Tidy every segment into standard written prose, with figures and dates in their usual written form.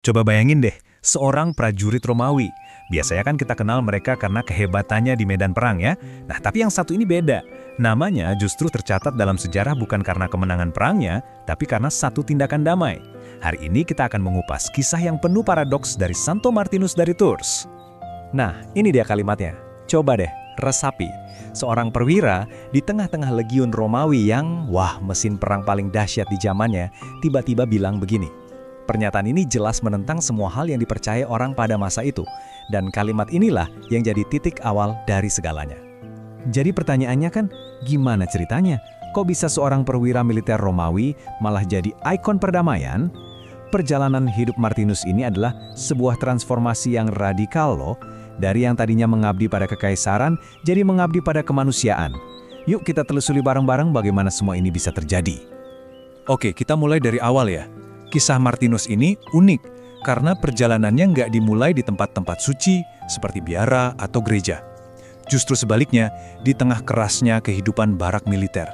Coba bayangin deh, seorang prajurit Romawi. Biasanya kan kita kenal mereka karena kehebatannya di medan perang ya. Nah, tapi yang satu ini beda. Namanya justru tercatat dalam sejarah bukan karena kemenangan perangnya, tapi karena satu tindakan damai. Hari ini kita akan mengupas kisah yang penuh paradoks dari Santo Martinus dari Tours. Nah, ini dia kalimatnya. Coba deh, resapi. Seorang perwira di tengah-tengah legiun Romawi yang, mesin perang paling dahsyat di zamannya, tiba-tiba bilang begini. Pernyataan ini jelas menentang semua hal yang dipercaya orang pada masa itu. Dan kalimat inilah yang jadi titik awal dari segalanya. Jadi pertanyaannya kan, gimana ceritanya? Kok bisa seorang perwira militer Romawi malah jadi ikon perdamaian? Perjalanan hidup Martinus ini adalah sebuah transformasi yang radikal loh. Dari yang tadinya mengabdi pada kekaisaran, jadi mengabdi pada kemanusiaan. Yuk kita telusuri bareng-bareng bagaimana semua ini bisa terjadi. Oke, kita mulai dari awal ya. Kisah Martinus ini unik karena perjalanannya nggak dimulai di tempat-tempat suci seperti biara atau gereja. Justru sebaliknya, di tengah kerasnya kehidupan barak militer.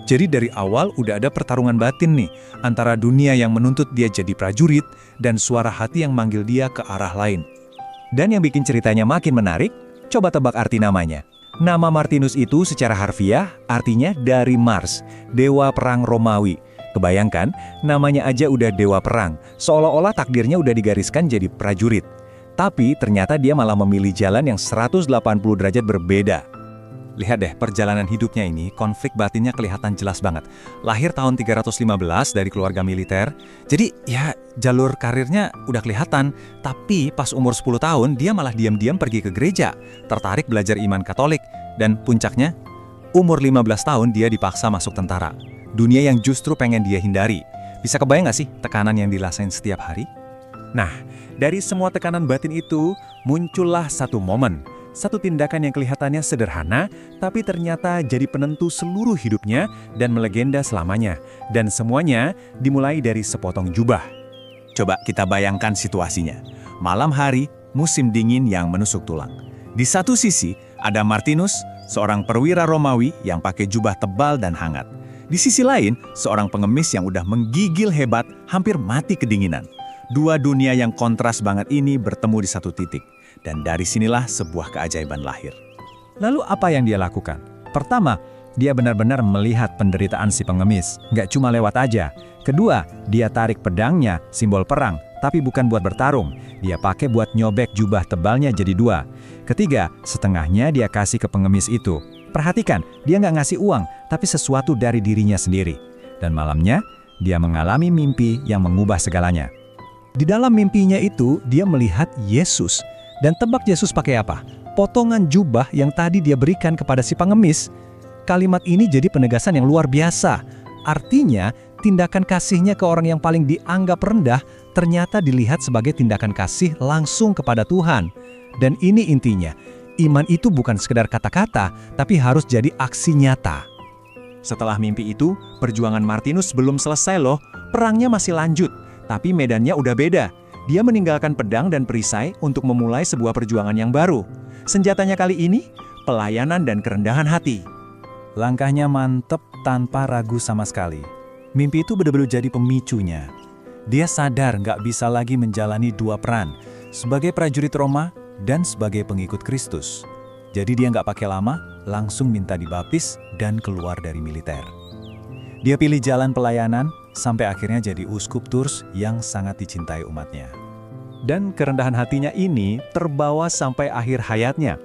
Jadi dari awal udah ada pertarungan batin nih antara dunia yang menuntut dia jadi prajurit dan suara hati yang manggil dia ke arah lain. Dan yang bikin ceritanya makin menarik, coba tebak arti namanya. Nama Martinus itu secara harfiah artinya dari Mars, dewa perang Romawi. Kebayangkan, namanya aja udah dewa perang, seolah-olah takdirnya udah digariskan jadi prajurit. Tapi ternyata dia malah memilih jalan yang 180 derajat berbeda. Lihat deh, perjalanan hidupnya ini, konflik batinnya kelihatan jelas banget. Lahir tahun 315 dari keluarga militer, jadi ya jalur karirnya udah kelihatan. Tapi pas umur 10 tahun, dia malah diam-diam pergi ke gereja, tertarik belajar iman Katolik. Dan puncaknya, umur 15 tahun dia dipaksa masuk tentara. Dunia yang justru pengen dia hindari. Bisa kebayang gak sih tekanan yang dirasain setiap hari? Nah, dari semua tekanan batin itu, muncullah satu momen. Satu tindakan yang kelihatannya sederhana, tapi ternyata jadi penentu seluruh hidupnya dan melegenda selamanya. Dan semuanya dimulai dari sepotong jubah. Coba kita bayangkan situasinya. Malam hari, musim dingin yang menusuk tulang. Di satu sisi, ada Martinus, seorang perwira Romawi yang pakai jubah tebal dan hangat. Di sisi lain, seorang pengemis yang udah menggigil hebat, hampir mati kedinginan. Dua dunia yang kontras banget ini bertemu di satu titik. Dan dari sinilah sebuah keajaiban lahir. Lalu apa yang dia lakukan? Pertama, dia benar-benar melihat penderitaan si pengemis. Nggak cuma lewat aja. Kedua, dia tarik pedangnya, simbol perang, tapi bukan buat bertarung. Dia pakai buat nyobek jubah tebalnya jadi dua. Ketiga, setengahnya dia kasih ke pengemis itu. Perhatikan, dia nggak ngasih uang, tapi sesuatu dari dirinya sendiri. Dan malamnya, dia mengalami mimpi yang mengubah segalanya. Di dalam mimpinya itu, dia melihat Yesus. Dan tebak Yesus pakai apa? Potongan jubah yang tadi dia berikan kepada si pengemis. Kalimat ini jadi penegasan yang luar biasa. Artinya, tindakan kasihnya ke orang yang paling dianggap rendah ternyata dilihat sebagai tindakan kasih langsung kepada Tuhan. Dan ini intinya, iman itu bukan sekedar kata-kata, tapi harus jadi aksi nyata. Setelah mimpi itu, perjuangan Martinus belum selesai loh. Perangnya masih lanjut, tapi medannya udah beda. Dia meninggalkan pedang dan perisai untuk memulai sebuah perjuangan yang baru. Senjatanya kali ini, pelayanan dan kerendahan hati. Langkahnya mantep tanpa ragu sama sekali. Mimpi itu benar-benar jadi pemicunya. Dia sadar nggak bisa lagi menjalani dua peran, sebagai prajurit Roma dan sebagai pengikut Kristus. Jadi dia nggak pakai lama, langsung minta dibaptis dan keluar dari militer. Dia pilih jalan pelayanan, sampai akhirnya jadi uskup Tours yang sangat dicintai umatnya. Dan kerendahan hatinya ini terbawa sampai akhir hayatnya.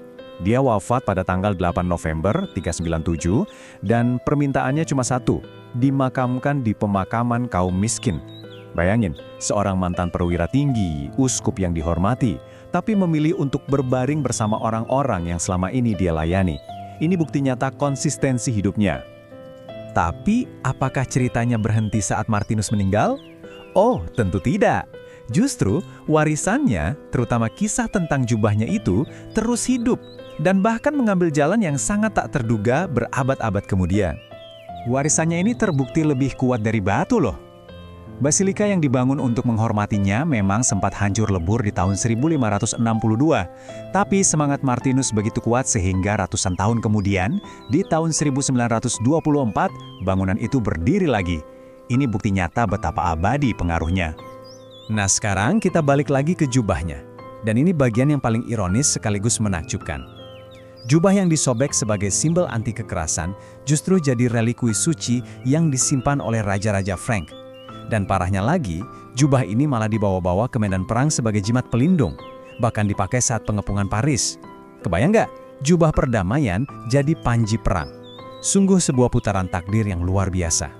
Dia wafat pada tanggal 8 November 397 dan permintaannya cuma satu, dimakamkan di pemakaman kaum miskin. Bayangin, seorang mantan perwira tinggi, uskup yang dihormati, tapi memilih untuk berbaring bersama orang-orang yang selama ini dia layani. Ini bukti nyata konsistensi hidupnya. Tapi, apakah ceritanya berhenti saat Martinus meninggal? Oh, tentu tidak. Justru, warisannya, terutama kisah tentang jubahnya itu, terus hidup dan bahkan mengambil jalan yang sangat tak terduga berabad-abad kemudian. Warisannya ini terbukti lebih kuat dari batu loh. Basilika yang dibangun untuk menghormatinya memang sempat hancur lebur di tahun 1562. Tapi semangat Martinus begitu kuat sehingga ratusan tahun kemudian, di tahun 1924, bangunan itu berdiri lagi. Ini bukti nyata betapa abadi pengaruhnya. Nah sekarang kita balik lagi ke jubahnya. Dan ini bagian yang paling ironis sekaligus menakjubkan. Jubah yang disobek sebagai simbol anti kekerasan justru jadi relikui suci yang disimpan oleh Raja-Raja Frank. Dan parahnya lagi, jubah ini malah dibawa-bawa ke medan perang sebagai jimat pelindung. Bahkan dipakai saat pengepungan Paris. Kebayang nggak? Jubah perdamaian jadi panji perang. Sungguh sebuah putaran takdir yang luar biasa.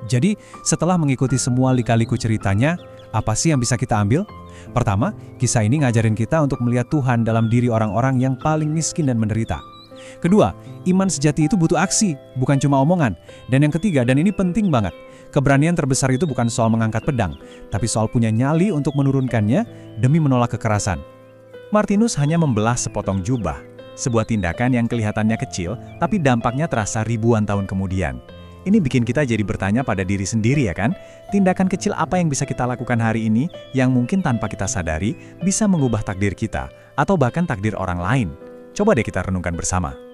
Jadi, setelah mengikuti semua lika-liku ceritanya, apa sih yang bisa kita ambil? Pertama, kisah ini ngajarin kita untuk melihat Tuhan dalam diri orang-orang yang paling miskin dan menderita. Kedua, iman sejati itu butuh aksi, bukan cuma omongan. Dan yang ketiga, dan ini penting banget, keberanian terbesar itu bukan soal mengangkat pedang, tapi soal punya nyali untuk menurunkannya demi menolak kekerasan. Martinus hanya membelah sepotong jubah, sebuah tindakan yang kelihatannya kecil, tapi dampaknya terasa ribuan tahun kemudian. Ini bikin kita jadi bertanya pada diri sendiri ya kan? Tindakan kecil apa yang bisa kita lakukan hari ini yang mungkin tanpa kita sadari bisa mengubah takdir kita atau bahkan takdir orang lain? Coba deh kita renungkan bersama.